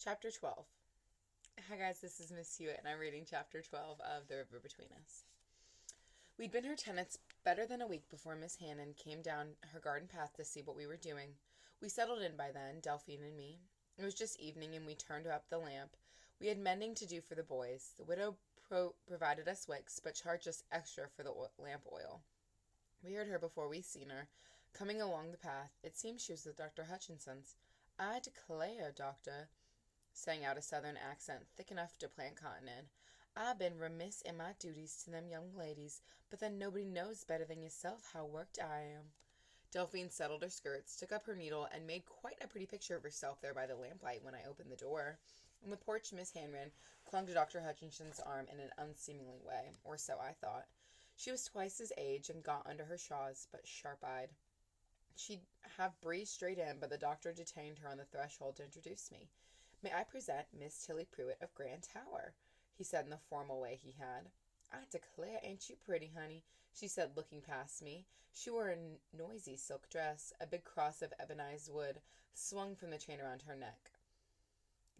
Chapter 12. Hi guys, this is Miss Hewitt and I'm reading Chapter 12 of The River Between Us. We'd been her tenants better than a week before Miss Hannon came down her garden path to see what we were doing. We settled in by then, Delphine and me. It was just evening and we turned up the lamp. We had mending to do for the boys. The widow provided us wicks, but charged us extra for the lamp oil. We heard her before we seen her, coming along the path. It seemed she was with Dr. Hutchinson's. "I declare, doctor," sang out a southern accent thick enough to plant cotton in, "I been remiss in my duties to them young ladies, but then nobody knows better than yourself how worked I am." Delphine settled her skirts, took up her needle, and made quite a pretty picture of herself there by the lamplight when I opened the door. On the porch, Miss Hanran clung to Dr. Hutchinson's arm in an unseemly way, or so I thought. She was twice his age and got under her shawls, but sharp-eyed. She'd have breezed straight in, but the doctor detained her on the threshold to introduce me. "May I present Miss Tilly Pruitt of Grand Tower," he said in the formal way he had. "I declare, ain't you pretty, honey?" she said, looking past me. She wore a noisy silk dress. A big cross of ebonized wood swung from the chain around her neck.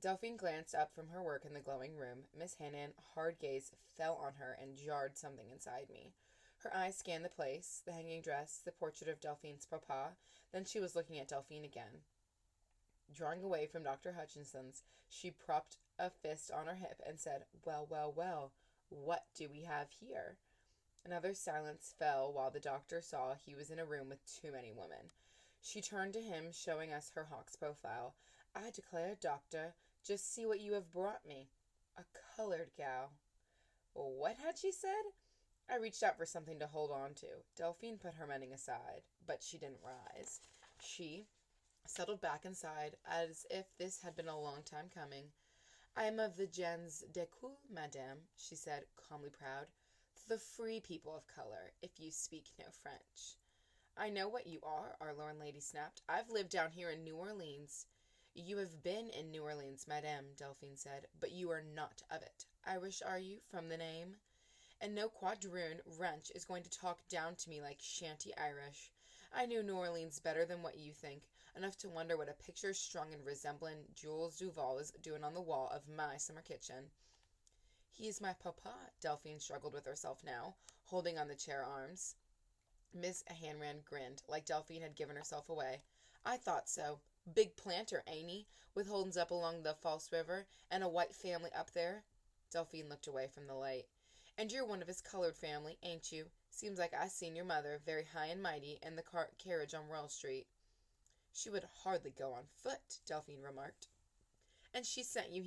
Delphine glanced up from her work in the glowing room. Miss Hannon's hard gaze fell on her and jarred something inside me. Her eyes scanned the place, the hanging dress, the portrait of Delphine's papa. Then she was looking at Delphine again. Drawing away from Dr. Hutchinson's, she propped a fist on her hip and said, "Well, well, well, what do we have here?" Another silence fell while the doctor saw he was in a room with too many women. She turned to him, showing us her hawk's profile. "I declare, doctor, just see what you have brought me. A colored gal." What had she said? I reached out for something to hold on to. Delphine put her mending aside, but she didn't rise. She settled back inside, as if this had been a long time coming. "I am of the gens d'école, madame," she said, calmly proud. "The free people of color, if you speak no French." "I know what you are," our lord lady snapped. "I've lived down here in New Orleans." "You have been in New Orleans, madame," Delphine said, "but you are not of it. Irish, are you, from the name? And no quadroon wrench is going to talk down to me like shanty Irish. I knew New Orleans better than what you think, enough to wonder what a picture strung and resembling Jules Duval is doing on the wall of my summer kitchen." "He is my papa," Delphine struggled with herself now, holding on the chair arms. Miss Hanran grinned, like Delphine had given herself away. "I thought so. Big planter, ain't he, with holdings up along the False River, and a white family up there?" Delphine looked away from the light. "And you're one of his colored family, ain't you? Seems like I seen your mother, very high and mighty, in the carriage on Royal Street." "She would hardly go on foot," Delphine remarked. And she sent you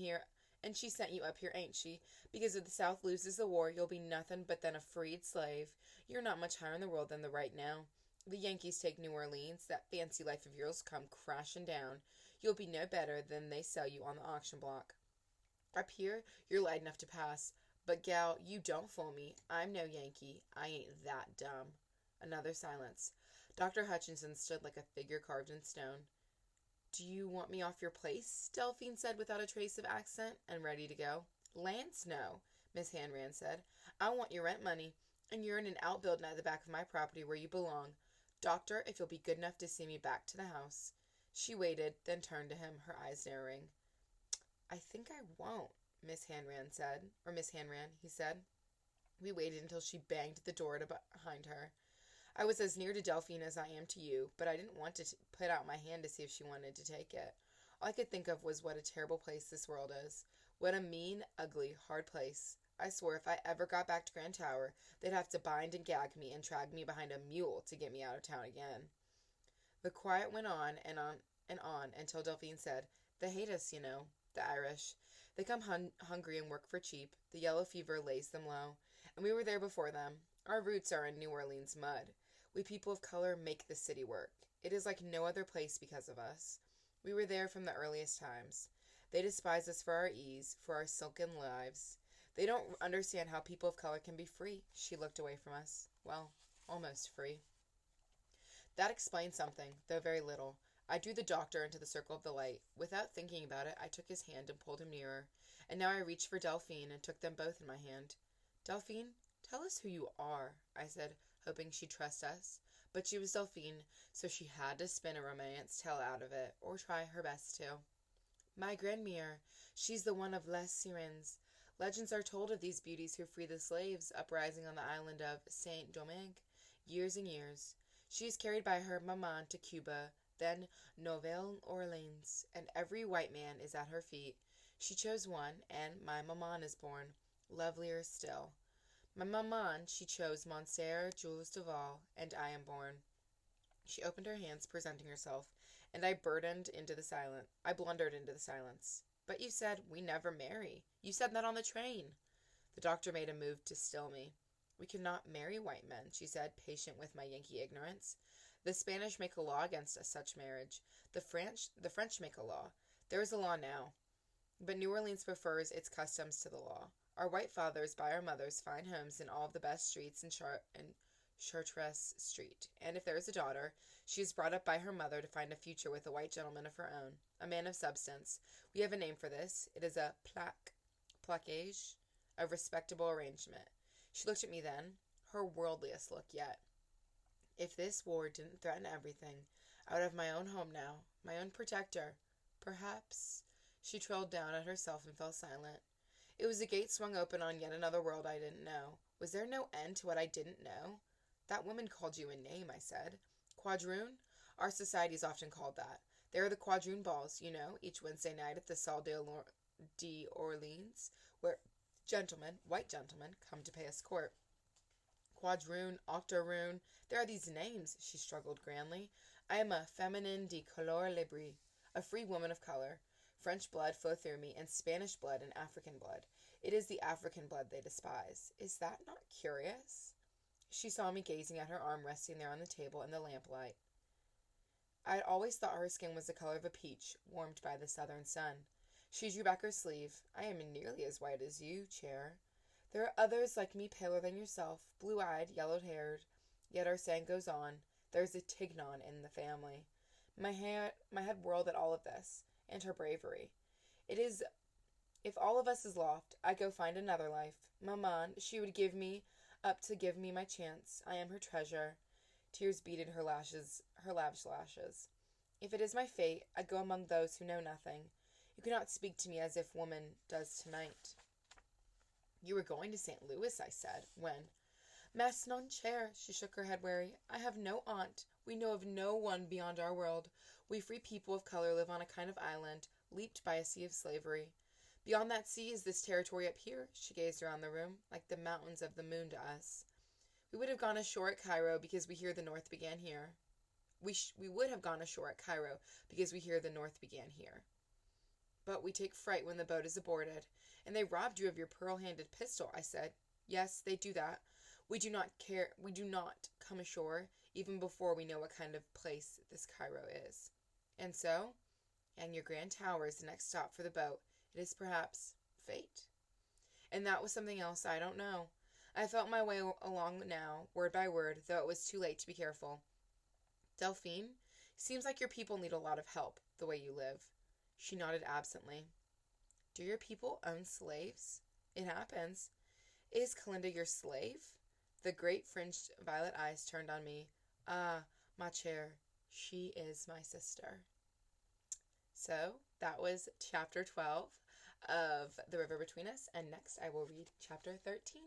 up here, ain't she? Because if the South loses the war, you'll be nothing but then a freed slave. You're not much higher in the world than the right now. The Yankees take New Orleans, that fancy life of yours come crashing down. You'll be no better than they sell you on the auction block. Up here, you're light enough to pass. But, gal, you don't fool me. I'm no Yankee. I ain't that dumb." Another silence. Dr. Hutchinson stood like a figure carved in stone. "Do you want me off your place?" Delphine said without a trace of accent, and ready to go. "Lance, no," Miss Hanran said. "I want your rent money, and you're in an outbuilding at the back of my property where you belong. Doctor, if you'll be good enough to see me back to the house." She waited, then turned to him, her eyes narrowing. "I think I won't," Miss Hanran, he said. We waited until she banged the door behind her. I was as near to Delphine as I am to you, but I didn't want to put out my hand to see if she wanted to take it. All I could think of was what a terrible place this world is. What a mean, ugly, hard place. I swore if I ever got back to Grand Tower, they'd have to bind and gag me and drag me behind a mule to get me out of town again. The quiet went on and on and on until Delphine said, "They hate us, you know. The Irish. They come hungry and work for cheap. The yellow fever lays them low. And we were there before them. Our roots are in New Orleans mud. We people of color make the city work. It is like no other place because of us. We were there from the earliest times. They despise us for our ease, for our silken lives. They don't understand how people of color can be free." She looked away from us. "Well, almost free." That explained something, though very little. I drew the doctor into the circle of the light. Without thinking about it, I took his hand and pulled him nearer. And now I reached for Delphine and took them both in my hand. "Delphine, tell us who you are," I said, hoping she'd trust us. But she was Delphine, so she had to spin a romance tale out of it, or try her best to. My grandmere, she's the one of Les Sirens. Legends are told of these beauties who free the slaves uprising on the island of Saint Domingue, years and years. She is carried by her maman to Cuba, then Nouvelle Orleans, and every white man is at her feet. She chose one, and my maman is born, lovelier still. My maman, she chose Monsieur Jules Duval, and I am born. She opened her hands, presenting herself, and I blundered into the silence. But you said we never marry. You said that on the train. The doctor made a move to still me. We cannot marry white men, she said, patient with my Yankee ignorance. The Spanish make a law against such marriage. The French make a law. There is a law now. But New Orleans prefers its customs to the law. Our white fathers buy our mothers fine homes in all of the best streets in Chartres Street, and if there is a daughter, she is brought up by her mother to find a future with a white gentleman of her own, a man of substance. We have a name for this. It is a plaquage, a respectable arrangement. She looked at me then, her worldliest look yet. If this war didn't threaten everything, I would have my own home now, my own protector. Perhaps. She trailed down at herself and fell silent. It was a gate swung open on yet another world I didn't know. Was there no end to what I didn't know? That woman called you a name, I said. Quadroon? Our society is often called that. There are the quadroon balls, you know, each Wednesday night at the Salle d'Orleans, where white gentlemen, come to pay us court. Quadroon, octoroon, there are these names, she struggled grandly. I am a féminine de couleur libre, a free woman of color. French blood flows through me, and Spanish blood and African blood. It is the African blood they despise. Is that not curious? She saw me gazing at her arm resting there on the table in the lamplight. I had always thought her skin was the color of a peach, warmed by the southern sun. She drew back her sleeve. I am nearly as white as you, Chair. There are others like me paler than yourself, blue-eyed, yellow-haired. Yet our saying goes on. There's a Tignon in the family. My head whirled at all of this, and her bravery. It is, if all of us is lost, I go find another life. Maman, she would give me up to give me my chance. I am her treasure. Tears beaded her lavish lashes. If it is my fate, I go among those who know nothing. You cannot speak to me as if woman does tonight. You were going to St. Louis, I said. When? Mas non cher, she shook her head weary. I have no aunt. We know of no one beyond our world. We free people of color live on a kind of island, leaped by a sea of slavery. Beyond that sea is this territory up here, she gazed around the room, like the mountains of the moon to us. We would have gone ashore at Cairo because we hear the North began here. We would have gone ashore at Cairo because we hear the North began here. But we take fright when the boat is aborted, and they robbed you of your pearl-handled pistol, I said. Yes, they do that. We do not come ashore, even before we know what kind of place this Cairo is. And so, and your grand tower is the next stop for the boat. It is perhaps fate. And that was something else I don't know. I felt my way along now, word by word, though it was too late to be careful. Delphine, seems like your people need a lot of help, the way you live. She nodded absently. Do your people own slaves? It happens. Is Kalinda your slave? The great fringed violet eyes turned on me. Ah, ma chère, she is my sister. So, that was chapter 12 of The River Between Us, and next I will read chapter 13.